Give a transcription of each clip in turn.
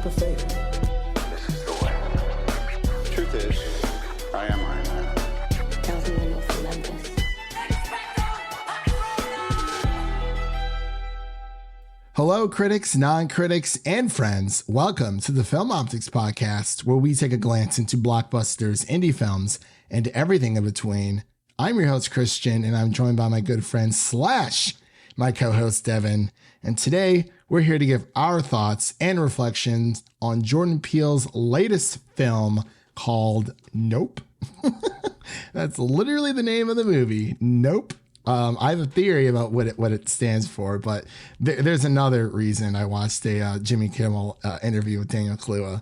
of faith. This is the way. Truth is, I am Iron Man. Tells me when you'll remember this. Hello, critics, non-critics, and friends. Welcome to the Film Optix podcast, where we take a glance into blockbusters, indie films, and everything in between. I'm your host, Christian, and I'm joined by my good friend / my co-host, Devin. And today, we're here to give our thoughts and reflections on Jordan Peele's latest film called Nope. That's literally the name of the movie, Nope. I have a theory about what it stands for, but there's another reason I watched a Jimmy Kimmel interview with Daniel Kaluuya.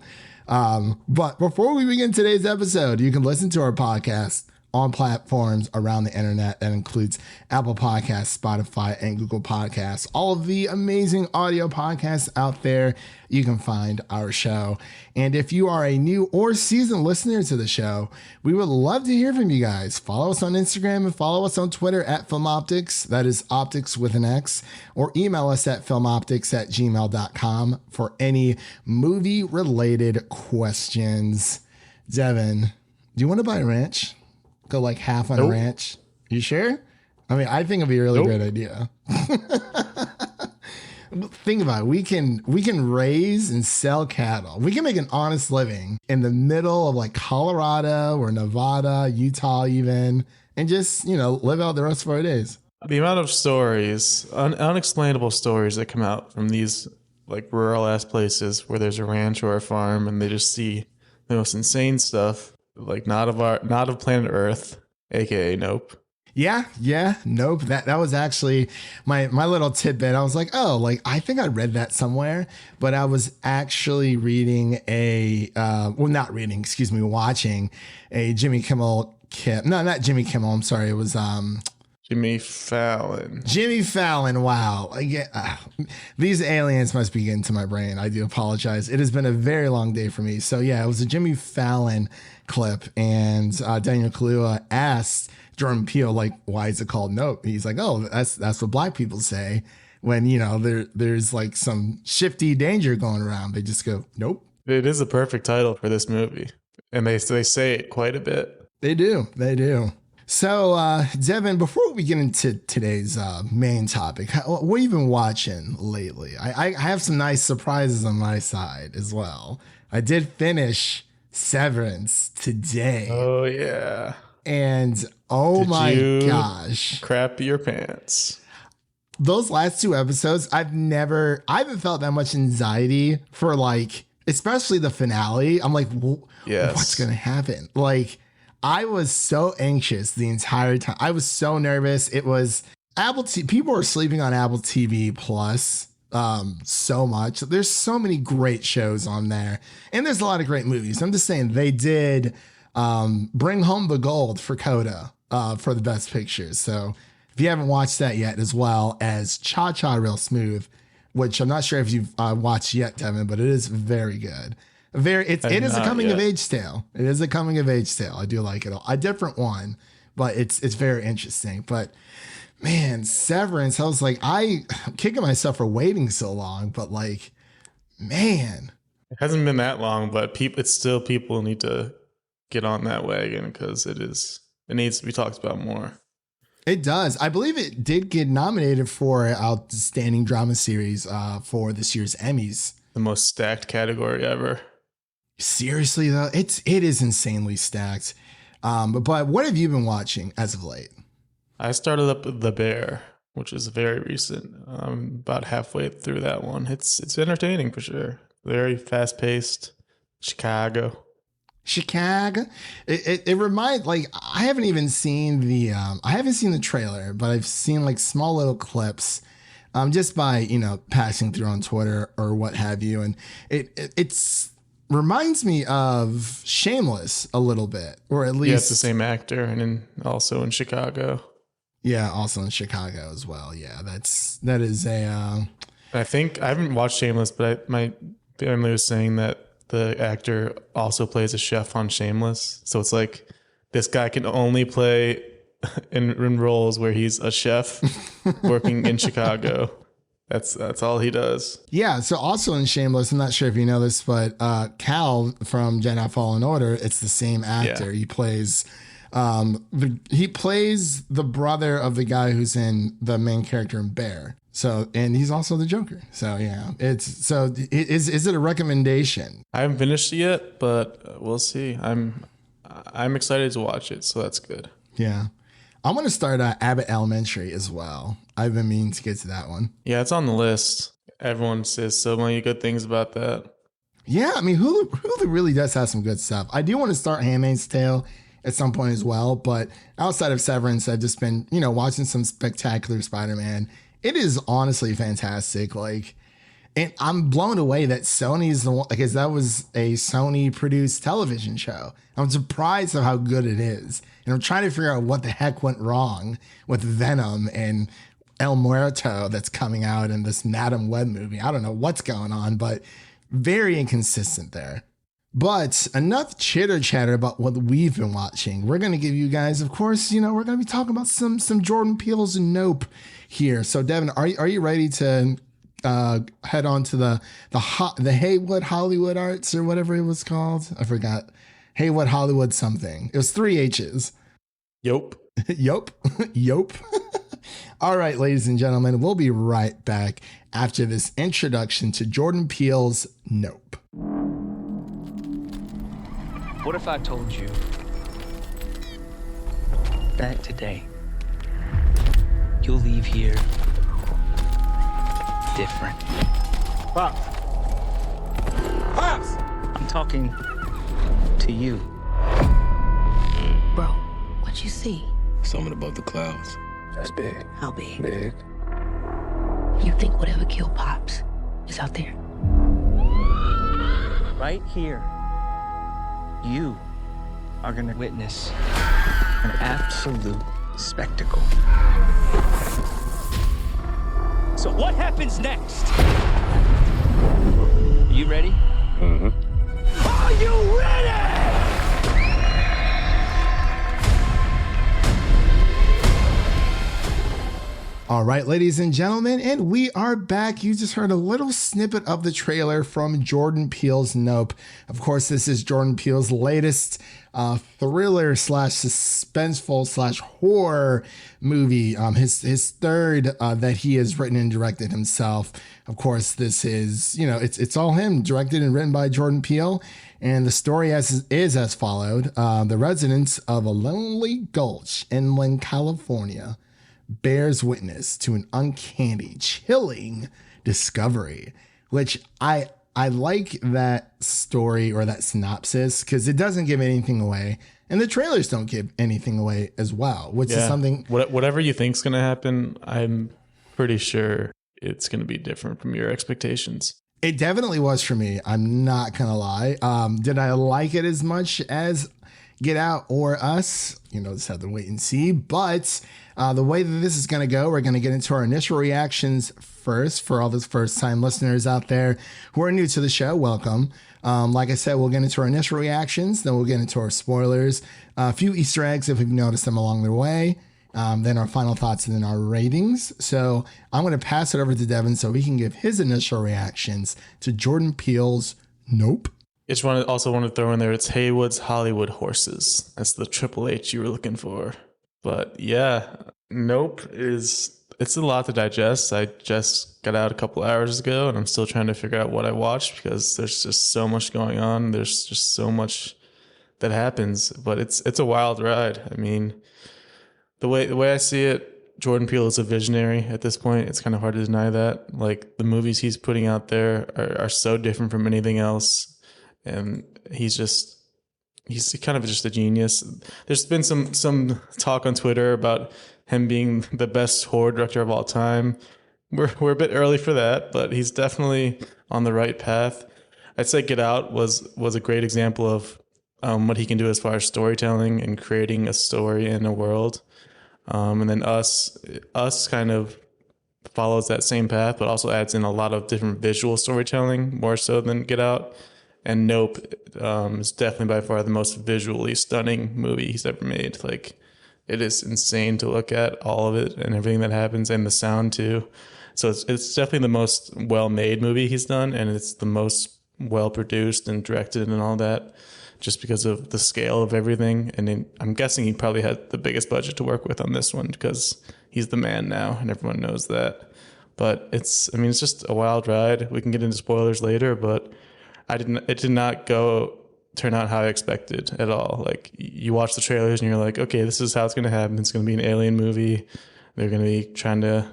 But before we begin today's episode, you can listen to our podcast on platforms around the internet. That includes Apple Podcasts, Spotify, and Google Podcasts. All of the amazing audio podcasts out there, you can find our show. And if you are a new or seasoned listener to the show, we would love to hear from you guys. Follow us on Instagram and follow us on Twitter at FilmOptix. That is Optix with an X. Or email us at filmoptix@gmail.com for any movie-related questions. Devin, do you want to buy a ranch? Go like half on a ranch. You sure? I mean, I think it'd be a really great idea. Think about it. We can raise and sell cattle. We can make an honest living in the middle of like Colorado or Nevada, Utah even, and just, live out the rest of our days. The amount of stories, unexplainable stories that come out from these like rural ass places where there's a ranch or a farm and they just see the most insane stuff. Like not of planet Earth, aka Nope. Yeah, Nope. That was actually my little tidbit. I was like, I think I read that somewhere, but I was actually watching a Jimmy Kimmel No, not Jimmy Kimmel. I'm sorry. It was Jimmy Fallon. Jimmy Fallon. Wow. These aliens must be getting to my brain. I do apologize. It has been a very long day for me. So yeah, it was a Jimmy Fallon clip, and Daniel Kaluuya asked Jordan Peele, like, why is it called Nope? He's like, that's what black people say when, there's like some shifty danger going around. They just go, nope. It is a perfect title for this movie. And they say it quite a bit. They do. So, Devin, before we get into today's main topic, what have you been watching lately? I have some nice surprises on my side as well. I did finish Severance today. Oh, yeah. And my gosh. Crap your pants. Those last two episodes, I haven't felt that much anxiety for especially the finale. I'm like, what's going to happen? Like, I was so anxious the entire time. I was so nervous. It was people were sleeping on Apple TV Plus so much. There's so many great shows on there, and there's a lot of great movies. I'm just saying they did bring home the gold for Coda for the best pictures. So if you haven't watched that yet, as well as Cha Cha Real Smooth, which I'm not sure if you've watched yet, Devin, but it is very good. It is a coming of age tale. It is a coming of age tale. I do like it. A different one, but it's very interesting. But man, Severance, I was like, I'm kicking myself for waiting so long, but man. It hasn't been that long, but people need to get on that wagon because it needs to be talked about more. It does. I believe it did get nominated for Outstanding Drama Series for this year's Emmys. The most stacked category ever. Seriously though, it is insanely stacked. But what have you been watching as of late? I started up The Bear, which is very recent. I'm about halfway through that one. It's entertaining for sure. Very fast paced. Chicago. It reminds I haven't even seen the trailer, but I've seen small little clips. Just by passing through on Twitter or what have you, and it's reminds me of Shameless a little bit, or at least it's the same actor, and also in Chicago. Yeah, also in Chicago as well. Yeah, that is a. I think I haven't watched Shameless, but my family was saying that the actor also plays a chef on Shameless, so it's like this guy can only play in roles where he's a chef working in Chicago. That's all he does. Yeah. So also in Shameless, I'm not sure if you know this, but Cal from Jedi Fallen Order, it's the same actor. Yeah. He plays the brother of the guy who's in the main character in Bear. So, and he's also the Joker. So yeah, is it a recommendation? I haven't finished it yet, but we'll see. I'm excited to watch it, so that's good. Yeah. I'm going to start Abbott Elementary as well. I've been meaning to get to that one. Yeah, it's on the list. Everyone says so many good things about that. Yeah, I mean, Hulu really does have some good stuff. I do want to start Handmaid's Tale at some point as well, but outside of Severance, I've just been, watching some spectacular Spider-Man. It is honestly fantastic. Like, and I'm blown away that Sony's the one, because that was a Sony produced television show. I'm surprised of how good it is. And I'm trying to figure out what the heck went wrong with Venom and El Muerto that's coming out in this Madam Web movie. I don't know what's going on, but very inconsistent there. But enough chitter chatter about what we've been watching. We're going to give you guys, of course, we're going to be talking about some Jordan Peele's Nope here. So Devin, are you ready to head on to the Haywood Hollywood Arts or whatever it was called? I forgot. Haywood Hollywood something. It was 3 H's. Yup. Yup. Yup. All right, ladies and gentlemen, we'll be right back after this introduction to Jordan Peele's Nope. What if I told you that today you'll leave here different? Pops! Pops! I'm talking to you. Bro, what you see? Something above the clouds. That's big. How big? Big. You think whatever killed Pops is out there? Right here, you are gonna witness an absolute spectacle. So what happens next? Are you ready? Mm-hmm. Are you ready? All right, ladies and gentlemen, and we are back. You just heard a little snippet of the trailer from Jordan Peele's Nope. Of course, this is Jordan Peele's latest thriller / suspenseful / horror movie. His third that he has written and directed himself. Of course, this is, it's all him, directed and written by Jordan Peele. And the story is as followed. The residents of a lonely gulch inland California bears witness to an uncanny, chilling discovery, which I like that story or that synopsis because it doesn't give anything away. And the trailers don't give anything away as well, which is something. Whatever you think's going to happen, I'm pretty sure it's going to be different from your expectations. It definitely was for me. I'm not going to lie. Did I like it as much as Get Out or Us? Just have to wait and see. But the way that this is going to go, we're going to get into our initial reactions first for all those first-time listeners out there who are new to the show. Welcome. Like I said, we'll get into our initial reactions. Then we'll get into our spoilers, a few Easter eggs if we've noticed them along the way. Then our final thoughts and then our ratings. So I'm going to pass it over to Devin so he can give his initial reactions to Jordan Peele's Nope. Also want to throw in there, it's Haywood's Hollywood Horses. That's the Triple H you were looking for. But yeah, Nope it's a lot to digest. I just got out a couple hours ago and I'm still trying to figure out what I watched because there's just so much going on. There's just so much that happens, but it's a wild ride. I mean, the way I see it, Jordan Peele is a visionary at this point. It's kind of hard to deny that. Like the movies he's putting out there are so different from anything else. And he's kind of just a genius. There's been some talk on Twitter about him being the best horror director of all time. We're a bit early for that, but he's definitely on the right path. I'd say Get Out was a great example of what he can do as far as storytelling and creating a story in a world. And then Us kind of follows that same path, but also adds in a lot of different visual storytelling, more so than Get Out. And Nope is definitely by far the most visually stunning movie he's ever made. Like it is insane to look at, all of it and everything that happens, and the sound too. So it's definitely the most well-made movie he's done, and it's the most well-produced and directed and all that, just because of the scale of everything. And then I'm guessing he probably had the biggest budget to work with on this one because he's the man now, and everyone knows that. But it's just a wild ride. We can get into spoilers later, but it did not turn out how I expected at all. Like, you watch the trailers and you're like, okay, this is how it's going to happen. It's going to be an alien movie. They're going to be trying to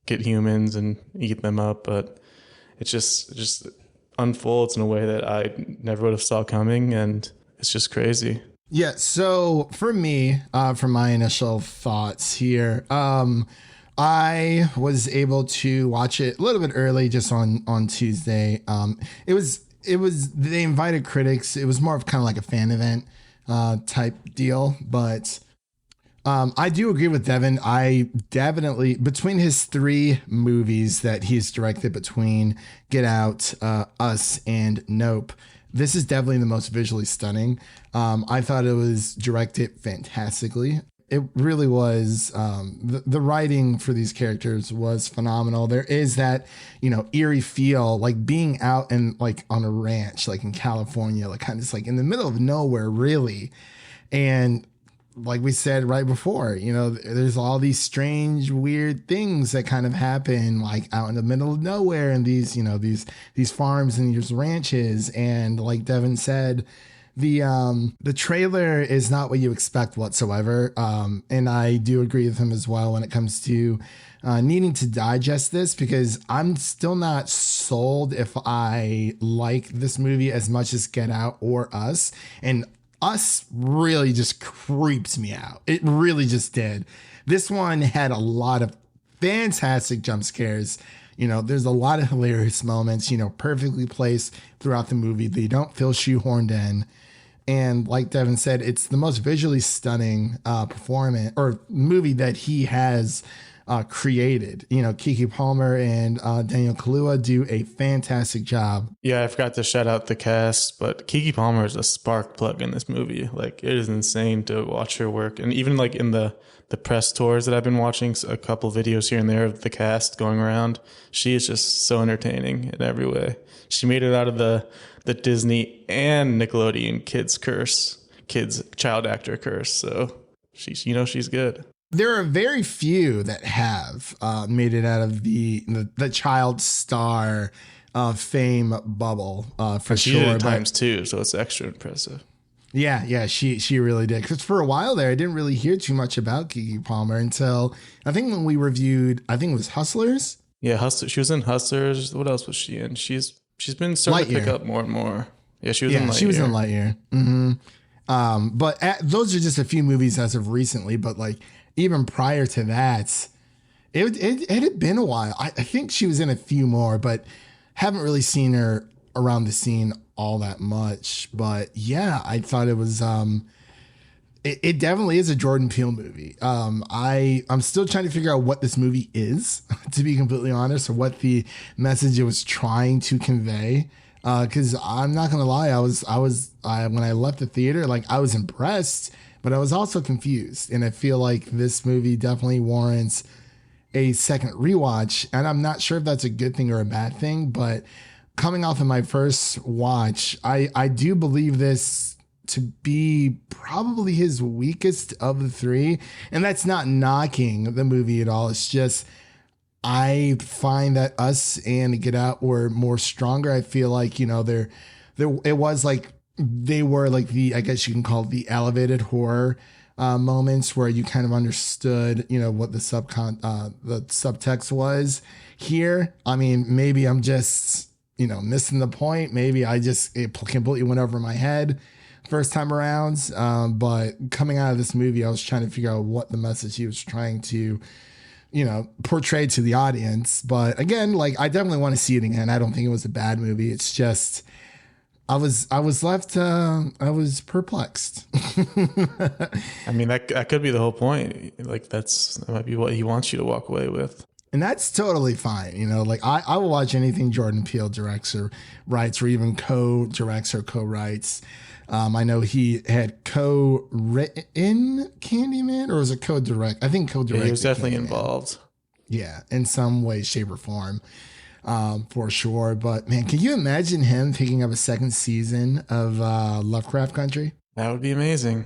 get humans and eat them up, but it just unfolds in a way that I never would have saw coming, and it's just crazy. Yeah, so for me, for my initial thoughts here, I was able to watch it a little bit early, just on Tuesday. They invited critics. It was more of kind of like a fan event type deal, but I do agree with Devin. I definitely, between his 3 movies that he's directed, between Get Out, Us, and Nope, this is definitely the most visually stunning. I thought it was directed fantastically. It really was. The writing for these characters was phenomenal. There is that, eerie feel, like being out and like on a ranch, like in California, like kind of just like in the middle of nowhere, really. And like we said right before, there's all these strange, weird things that kind of happen, like out in the middle of nowhere, and these farms and these ranches. And like Devin said, the trailer is not what you expect whatsoever. And I do agree with him as well when it comes to needing to digest this, because I'm still not sold if I like this movie as much as Get Out or Us. And Us really just creeps me out. It really just did. This one had a lot of fantastic jump scares. There's a lot of hilarious moments, perfectly placed throughout the movie. They don't feel shoehorned in. And like Devin said, it's the most visually stunning performance or movie that he has created. Keke Palmer and Daniel Kaluuya do a fantastic job. Yeah, I forgot to shout out the cast, but Keke Palmer is a spark plug in this movie. Like, it is insane to watch her work. And even like in the press tours that I've been watching, a couple videos here and there of the cast going around, she is just so entertaining in every way. She made it out of the Disney and Nickelodeon kids child actor curse. So she's good. There are very few that have made it out of the child star fame bubble for she sure. Did it times 2, so it's extra impressive. Yeah, she really did. Because for a while there, I didn't really hear too much about Keke Palmer until I think when we reviewed, I think it was Hustlers. Yeah, Hustlers. She was in Hustlers. What else was she in? She's been starting to pick up more and more. Yeah, she was in Lightyear. She was in Lightyear. Mm-hmm. But those are just a few movies as of recently. But like even prior to that, it had been a while. I think she was in a few more, but haven't really seen her around the scene all that much. But yeah, I thought it was it definitely is a Jordan Peele movie. I'm still trying to figure out what this movie is, to be completely honest, or what the message it was trying to convey. Because I'm not gonna lie, I was when I left the theater, like I was impressed, but I was also confused, and I feel like this movie definitely warrants a second rewatch. And I'm not sure if that's a good thing or a bad thing, but coming off of my first watch, I do believe this to be probably his weakest of the 3. And that's not knocking the movie at all. It's just, I find that Us and Get Out were more stronger. I feel like, it was like, they were like I guess you can call it the elevated horror moments where you kind of understood, what the subtext was. Here, I mean, maybe I'm just, missing the point. Maybe it completely went over my head first time around. But coming out of this movie, I was trying to figure out what the message he was trying to, portray to the audience. But again, like I definitely want to see it again. I don't think it was a bad movie. It's just, I was perplexed. I mean, that could be the whole point. Like that might be what he wants you to walk away with. And that's totally fine. Like I will watch anything Jordan Peele directs or writes or even co-directs or co-writes. I know he had co-written Candyman, or was it co-direct? I think co-direct. He was definitely Candyman. involved. Yeah, in some way, shape, or form, for sure. But man, can you imagine him picking up a second season of Lovecraft Country? That would be amazing.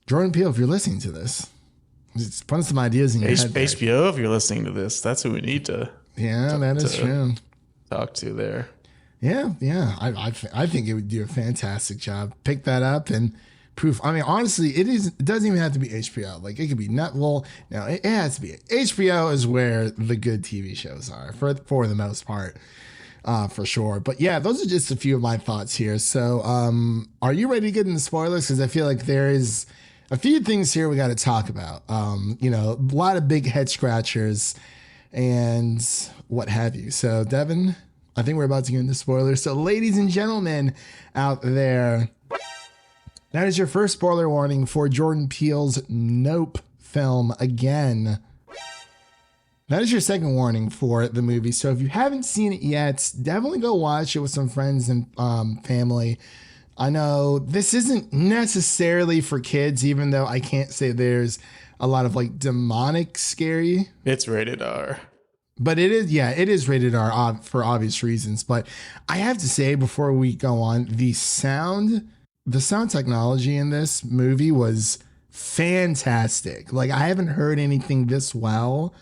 Jordan Peele, if you're listening to this, just put some ideas in your head. there. HBO, if you're listening to this, that's who we need to Yeah, that is true. talk to there. Yeah. I think it would do a fantastic job. Pick that up and proof. I mean, honestly, it doesn't even have to be HBO. Like, it could be not. Well, no, it has to be. HBO is where the good TV shows are for the most part, for sure. But yeah, those are just a few of my thoughts here. So, are you ready to get into spoilers? Because I feel like there is a few things here we got to talk about. A lot of big head scratchers and what have you. So, Devin, I think we're about to get into spoilers. So, ladies and gentlemen out there, that is your first spoiler warning for Jordan Peele's Nope film again. That is your second warning for the movie. So if you haven't seen it yet, definitely go watch it with some friends and family. I know this isn't necessarily for kids, even though I can't say there's a lot of like demonic scary. It's rated R. But it is rated R for obvious reasons. But I have to say, before we go on, the sound technology in this movie was fantastic. Like, I haven't heard anything this well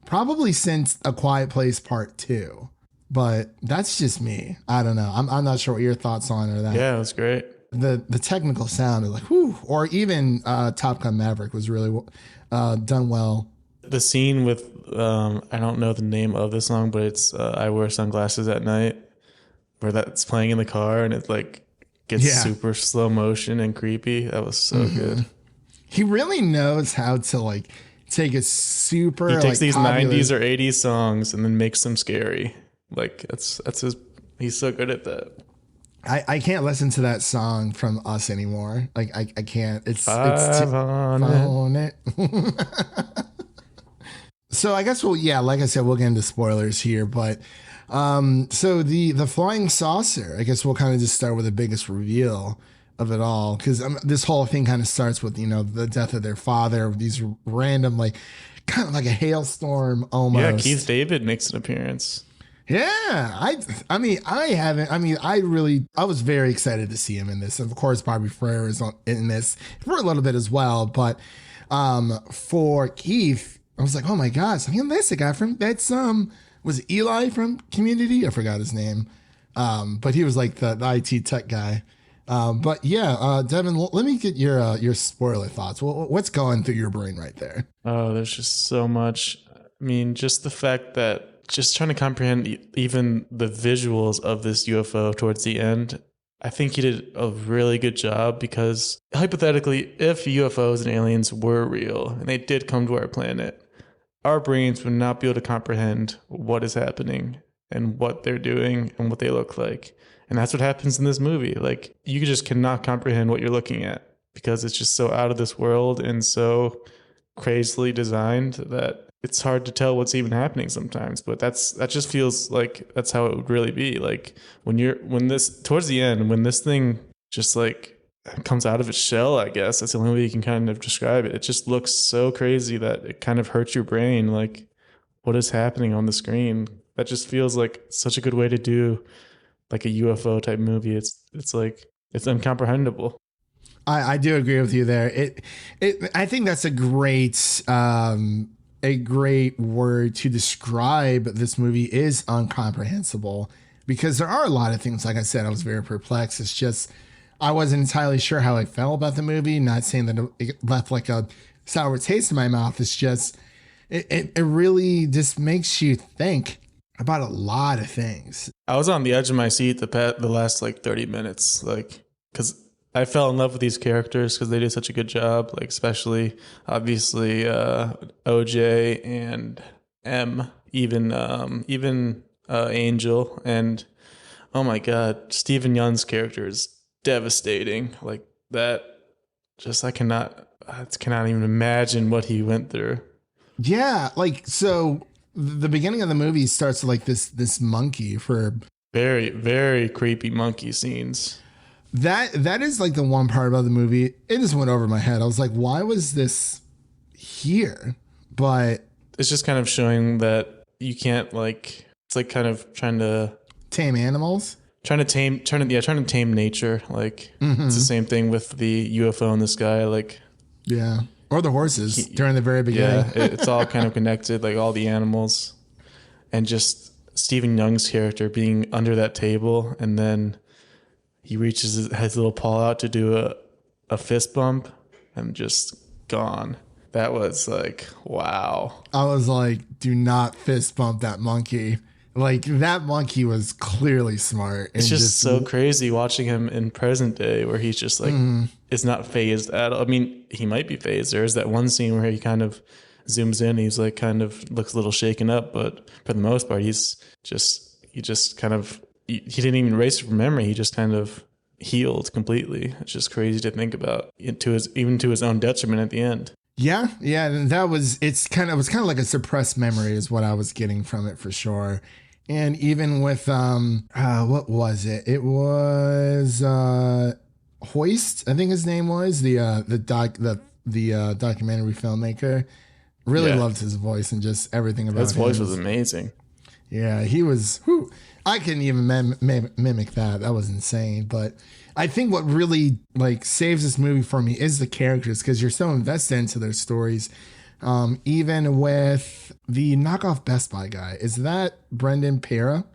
probably since A Quiet Place Part 2. But that's just me. I don't know. I'm not sure what your thoughts on are that. Yeah, it was great. The technical sound is like, whew. Or even Top Gun Maverick was really done well. The scene with, I don't know the name of the song, but it's I Wear Sunglasses at Night, where that's playing in the car and it like gets super slow motion and creepy. That was so good. He really knows how to like take a super. He takes like, these popular 90s or 80s songs and then makes them scary. Like that's his. He's so good at that. I can't listen to that song from Us anymore. Like I can't. It's on it. So I guess like I said, we'll get into spoilers here, but so the flying saucer, I guess we'll kind of just start with the biggest reveal of it all, because this whole thing kind of starts with the death of their father, these random like kind of like a hailstorm almost. Yeah, Keith David makes an appearance. Yeah, I was very excited to see him in this. And of course, Bobby Frere is in this for a little bit as well. But for Keith, I was like, oh my gosh, that's the guy from was it Eli from Community? I forgot his name. But he was like the IT tech guy. But yeah, Devin, let me get your spoiler thoughts. What's going through your brain right there? Oh, there's just so much. I mean, just the fact that just trying to comprehend even the visuals of this UFO towards the end, I think he did a really good job, because hypothetically, if UFOs and aliens were real and they did come to our planet, our brains would not be able to comprehend what is happening and what they're doing and what they look like. And that's what happens in this movie. Like, you just cannot comprehend what you're looking at, because it's just so out of this world and so crazily designed that it's hard to tell what's even happening sometimes. But that just feels like that's how it would really be. Like towards the end, when this thing just like comes out of its shell, I guess that's the only way you can kind of describe it. It just looks so crazy that it kind of hurts your brain. Like, what is happening on the screen? That just feels like such a good way to do like a UFO type movie. It's like, it's incomprehensible. I do agree with you there. I think that's a great word to describe this movie is incomprehensible, because there are a lot of things, like I said, I was very perplexed. It's just, I wasn't entirely sure how I felt about the movie. Not saying that it left like a sour taste in my mouth. It's just, it really just makes you think about a lot of things. I was on the edge of my seat the last like 30 minutes, like, because I fell in love with these characters because they did such a good job, like especially obviously OJ and M, even Angel, and oh my God, Stephen Yeun's character is devastating. Like that, just I cannot even imagine what he went through. Yeah, like so the beginning of the movie starts with like this monkey for very, very creepy monkey scenes. That is like the one part about the movie. It just went over my head. I was like, why was this here? But It's just kind of showing that you can't like. It's like kind of trying to tame animals. Trying to tame nature. Like it's the same thing with the UFO in the sky. Like Yeah. Or the horses during the very beginning. yeah, it's all kind of connected. Like all the animals, and just Stephen Young's character being under that table, and then he reaches his little paw out to do a fist bump, and just gone. That was like, wow. I was like, do not fist bump that monkey. Like, that monkey was clearly smart. It's just so crazy watching him in present day where he's just like, is not phased at all. I mean, he might be phased. There's that one scene where he kind of zooms in. He's like, kind of looks a little shaken up, but for the most part, he just kind of, he didn't even erase it from memory. He just kind of healed completely. It's just crazy to think about, even to his own detriment at the end. Yeah, and it was kind of like a suppressed memory is what I was getting from it for sure. And even with what was it? It was Hoist, I think his name was the documentary filmmaker. Really loved his voice and just everything about him. His voice was amazing. Yeah, he was. I couldn't even mimic that. That was insane. But I think what really like saves this movie for me is the characters, because you're so invested into their stories. Even with the knockoff Best Buy guy, is that Brendan Pera?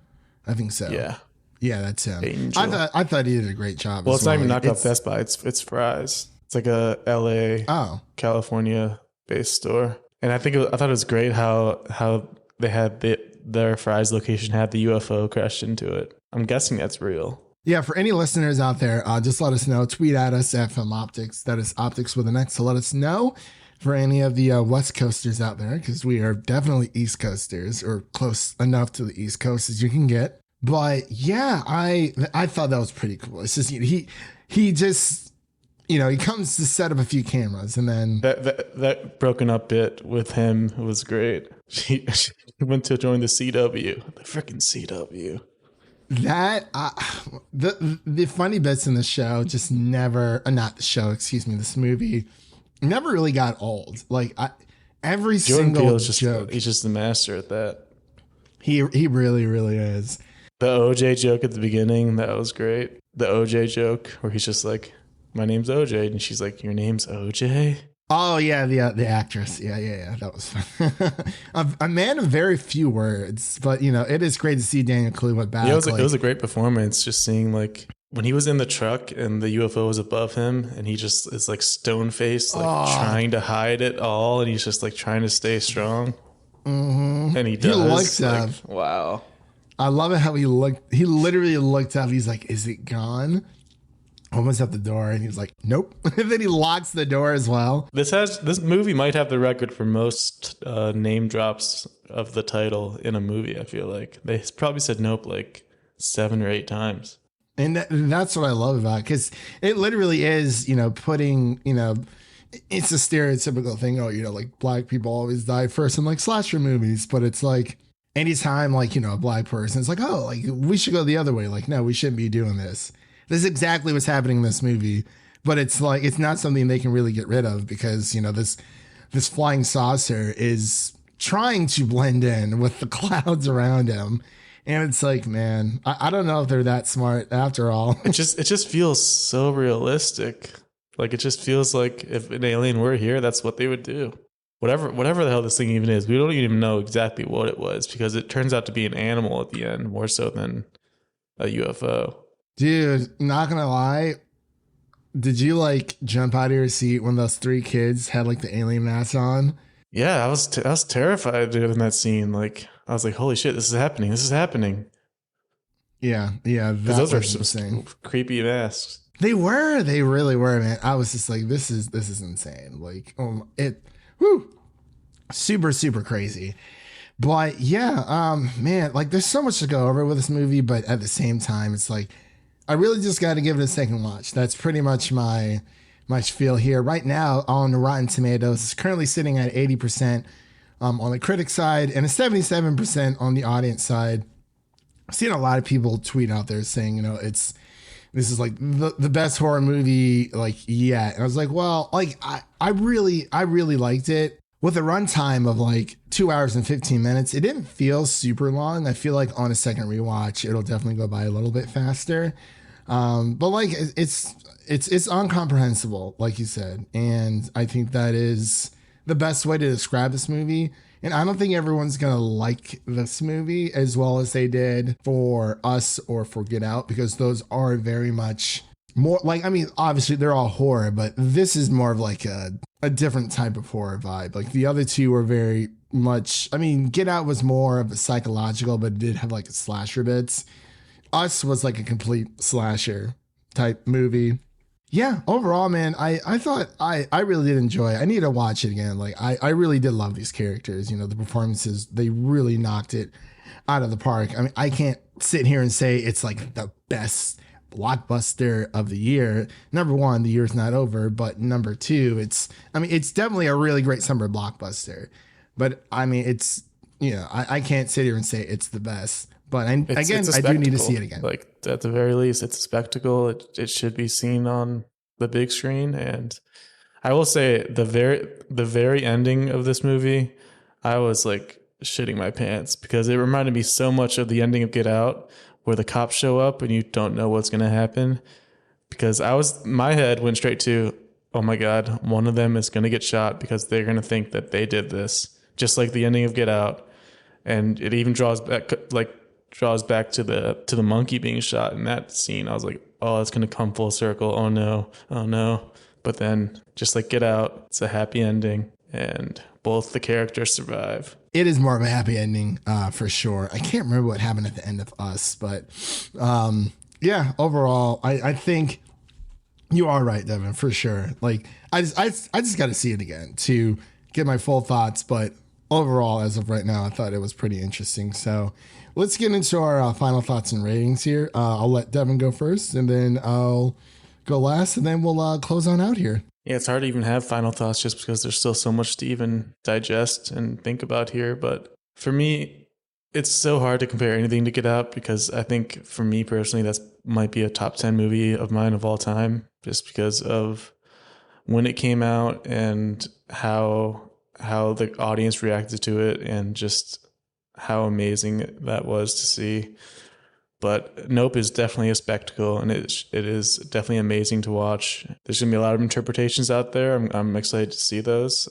I think so. Yeah, that's him. Angel. I thought he did a great job. Well, it's not even knockoff Best Buy. It's Fry's. It's like a LA, California based store. And I thought it was great how they had their Fry's location had the UFO crashed into it. I'm guessing that's real. Yeah, for any listeners out there, just let us know. Tweet at us at Film Optix. That is Optix with an X. So let us know for any of the West Coasters out there, because we are definitely East Coasters, or close enough to the East Coast as you can get. But yeah, I thought that was pretty cool. It's just he just, he comes to set up a few cameras, and then that broken up bit with him was great. She went to join the CW, the freaking CW. That the funny bits in the show just never, not the show, excuse me, this movie never really got old. Like every Jordan single Peele joke, he's just the master at that. He really, really is. The OJ joke at the beginning, that was great. The OJ joke where he's just like, "My name's OJ," and she's like, "Your name's OJ?" Oh yeah, the actress. Yeah. That was fun. a man of very few words, but it is great to see Daniel Kaluuya back. Yeah, it was a great performance. Just seeing like when he was in the truck and the UFO was above him, and he just is like stone faced, like trying to hide it all, and he's just like trying to stay strong. Mm-hmm. And he does. He looks up. Wow. I love it how he looked. He literally looked up. He's like, "Is it gone?" Almost at the door, and he's like, "Nope." And then he locks the door as well. This movie might have the record for most name drops of the title in a movie. I feel like they probably said "nope" like 7 or 8 times. And that's what I love about it, because it literally is, putting, it's a stereotypical thing. Oh, like black people always die first in like slasher movies, but it's like anytime like, a black person, it's like, oh, like we should go the other way. Like, no, we shouldn't be doing this. This is exactly what's happening in this movie, but it's like, it's not something they can really get rid of, because, this flying saucer is trying to blend in with the clouds around him. And it's like, man, I don't know if they're that smart after all. It just feels so realistic. Like, it just feels like if an alien were here, that's what they would do. Whatever the hell this thing even is, we don't even know exactly what it was, because it turns out to be an animal at the end, more so than a UFO. Dude, not gonna lie, did you like jump out of your seat when those 3 kids had like the alien masks on? Yeah, I was terrified in that scene. Like, I was like, holy shit, this is happening. Yeah, that those are was some insane. Creepy masks. They really were, man. I was just like, this is insane. Like, super, super crazy. But yeah, man, like there's so much to go over with this movie, but at the same time, it's like, I really just got to give it a second watch. That's pretty much my spiel here. Right now on Rotten Tomatoes, it's currently sitting at 80% on the critic side and a 77% on the audience side. I've seen a lot of people tweet out there saying, it's this is like the best horror movie like yet. And I was like, well, like I really liked it. With a runtime of like 2 hours and 15 minutes, it didn't feel super long. I feel like on a second rewatch, it'll definitely go by a little bit faster. But like it's incomprehensible, like you said. And I think that is the best way to describe this movie. And I don't think everyone's going to like this movie as well as they did for Us or for Get Out, because those are very much more like, I mean, obviously they're all horror, but this is more of like a different type of horror vibe. Like the other two were very much, I mean, Get Out was more of a psychological, but it did have like a slasher bits. Us was like a complete slasher type movie. Yeah, overall, man, I thought I really did enjoy it. I need to watch it again. Like I really did love these characters. You know, the performances, they really knocked it out of the park. I mean, I can't sit here and say it's like the best blockbuster of the year. Number one, the year's not over, but number two, it's definitely a really great summer blockbuster. But I mean, it's, you know, I can't sit here and say it's the best. But I do need to see it again. Like at the very least, it's a spectacle. It should be seen on the big screen. And I will say the very ending of this movie, I was like shitting my pants because it reminded me so much of the ending of Get Out, where the cops show up and you don't know what's going to happen. Because my head went straight to, oh my God, one of them is going to get shot because they're going to think that they did this, just like the ending of Get Out. And it even draws back to the monkey being shot in that scene. I was like, oh, it's going to come full circle. Oh no. But then just like Get Out, it's a happy ending and both the characters survive. It is more of a happy ending for sure. I can't remember what happened at the end of Us, but yeah, overall, I think you are right, Devin, for sure. Like I just got to see it again to get my full thoughts. But overall, as of right now, I thought it was pretty interesting. So let's get into our final thoughts and ratings here. I'll let Devin go first, and then I'll go last, and then we'll close on out here. Yeah, it's hard to even have final thoughts just because there's still so much to even digest and think about here. But for me, it's so hard to compare anything to Get Out because I think for me personally, that's might be a top 10 movie of mine of all time, just because of when it came out and how the audience reacted to it and just how amazing that was to see. But Nope is definitely a spectacle, and it is definitely amazing to watch. There's going to be a lot of interpretations out there. I'm excited to see those.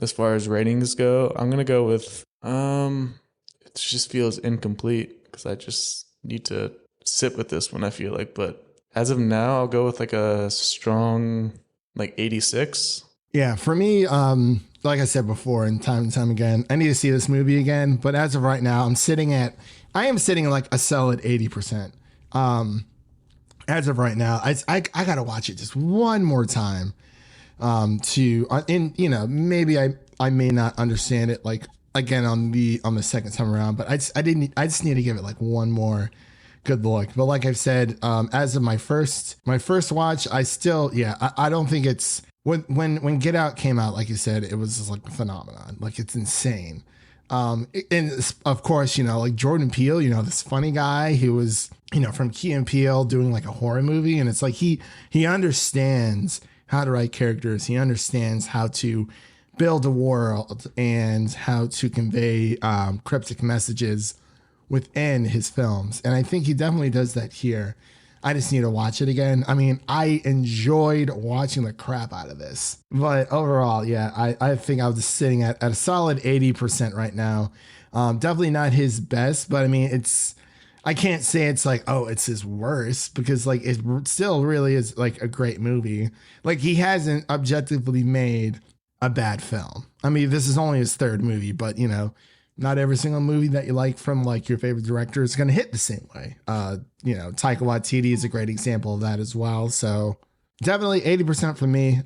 As far as ratings go, I'm going to go with, it just feels incomplete because I just need to sit with this one, I feel like. But as of now, I'll go with like a strong, like 86. Yeah, for me, like I said before, and time again, I need to see this movie again. But as of right now, I am sitting at like a solid 80%. As of right now, I got to watch it just one more time. Maybe I may not understand it like again on the second time around, but I just need to give it like one more good look. But like I've said, as of my first watch, I don't think it's when Get Out came out, like you said, it was just like a phenomenon. Like it's insane. And of course, like Jordan Peele, this funny guy who was, from Key and Peele doing like a horror movie. And it's like, he understands how to write characters. He understands how to build a world and how to convey, cryptic messages within his films. And I think he definitely does that here. I just need to watch it again. I mean, I enjoyed watching the crap out of this. But overall, yeah, I think I was just sitting at a solid 80% right now. Definitely not his best, but I mean, I can't say it's like, oh, it's his worst, because like it still really is like a great movie. Like he hasn't objectively made a bad film. I mean, this is only his third movie, but not every single movie that you like from like your favorite director is going to hit the same way. Taika Waititi is a great example of that as well. So definitely 80% for me.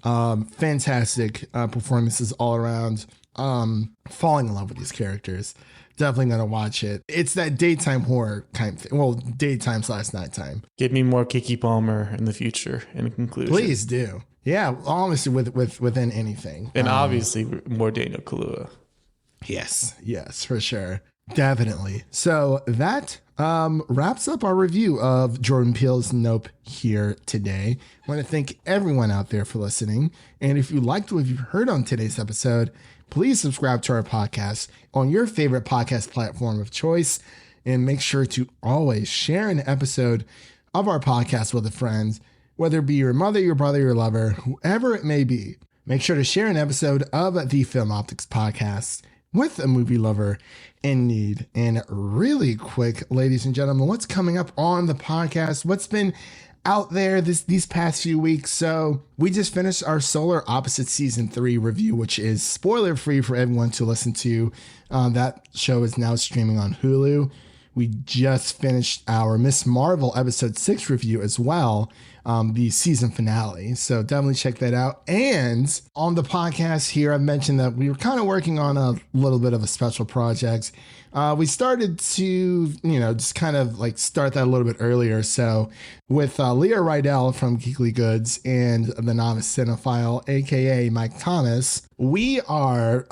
Fantastic performances all around. Falling in love with these characters. Definitely going to watch it. It's that daytime horror kind of thing. Well, daytime / nighttime. Give me more Kiki Palmer in the future in conclusion. Please do. Yeah, honestly, within anything. And obviously more Daniel Kaluuya. Yes, for sure. Definitely. So that wraps up our review of Jordan Peele's Nope here today. I want to thank everyone out there for listening. And if you liked what you've heard on today's episode, please subscribe to our podcast on your favorite podcast platform of choice. And make sure to always share an episode of our podcast with a friend, whether it be your mother, your brother, your lover, whoever it may be. Make sure to share an episode of the Film Optix podcast with a movie lover in need. And really quick, ladies and gentlemen, what's coming up on the podcast? What's been out there these past few weeks? So we just finished our Solar Opposites Season 3 review, which is spoiler free for everyone to listen to. That show is now streaming on Hulu. We just finished our Miss Marvel Episode 6 review as well, the season finale. So definitely check that out. And on the podcast here, I mentioned that we were kind of working on a little bit of a special project. We started to, just kind of like start that a little bit earlier. So with Leah Rydell from Geekly Goods and the Novice Cinephile, aka Mike Thomas, we are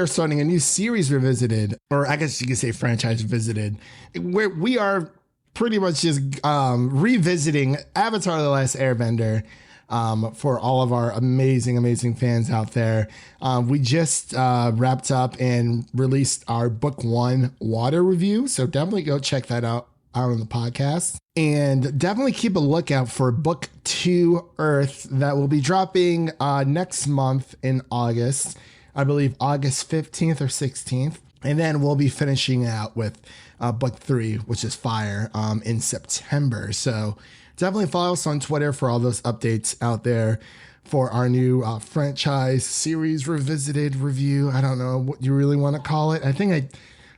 starting a new series revisited, or I guess you could say franchise visited, where we are pretty much just revisiting Avatar: The Last Airbender. For all of our amazing fans out there. We just wrapped up and released our book 1 water review. So definitely go check that out on the podcast. And definitely keep a lookout for book 2 Earth that will be dropping next month in August. I believe August 15th or 16th. And then we'll be finishing out with book 3, which is Fire, in September. So definitely follow us on Twitter for all those updates out there for our new franchise series revisited review. I don't know what you really want to call it. I think I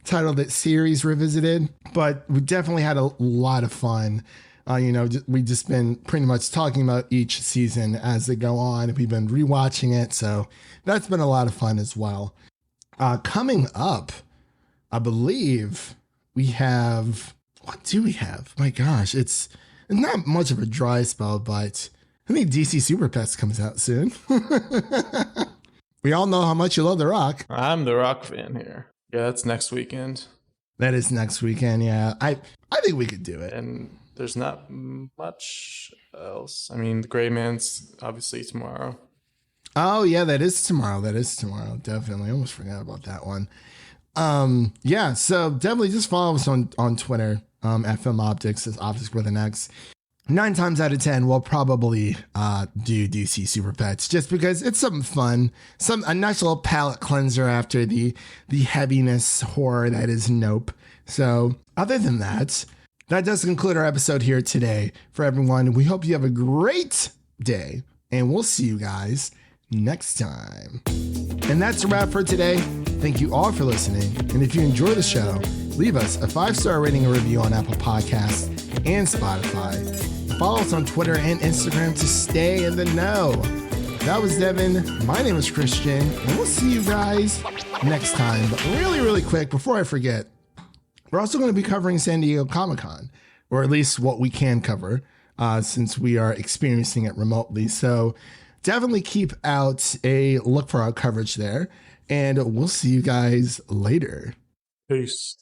titled it Series Revisited, but we definitely had a lot of fun. We just been pretty much talking about each season as they go on. We've been rewatching it, so that's been a lot of fun as well. Coming up, I believe we have, what do we have? My gosh, it's not much of a dry spell, but I think DC Super Pets comes out soon. We all know how much you love The Rock. I'm the Rock fan here. Yeah, that's next weekend. That is next weekend, yeah. I think we could do it. And there's not much else. I mean, The Gray Man's obviously tomorrow. Oh, yeah, that is tomorrow. Definitely. I almost forgot about that one. Yeah, so definitely just follow us on Twitter. At Film Optix, is Optix with an X. 9 times out of 10, we'll probably do DC Super Pets just because it's something fun, a nice little palate cleanser after the heaviness horror that is Nope. So other than that, that does conclude our episode here today. For everyone, we hope you have a great day, and we'll see you guys next time. And that's a wrap for today. Thank you all for listening. And if you enjoy the show, leave us a 5-star rating and review on Apple Podcasts and Spotify. Follow us on Twitter and Instagram to stay in the know. That was Devin. My name is Christian, and we'll see you guys next time. But really quick, before I forget, we're also going to be covering San Diego Comic-Con, or at least what we can cover, since we are experiencing it remotely. So definitely keep out a look for our coverage there, and we'll see you guys later. Peace.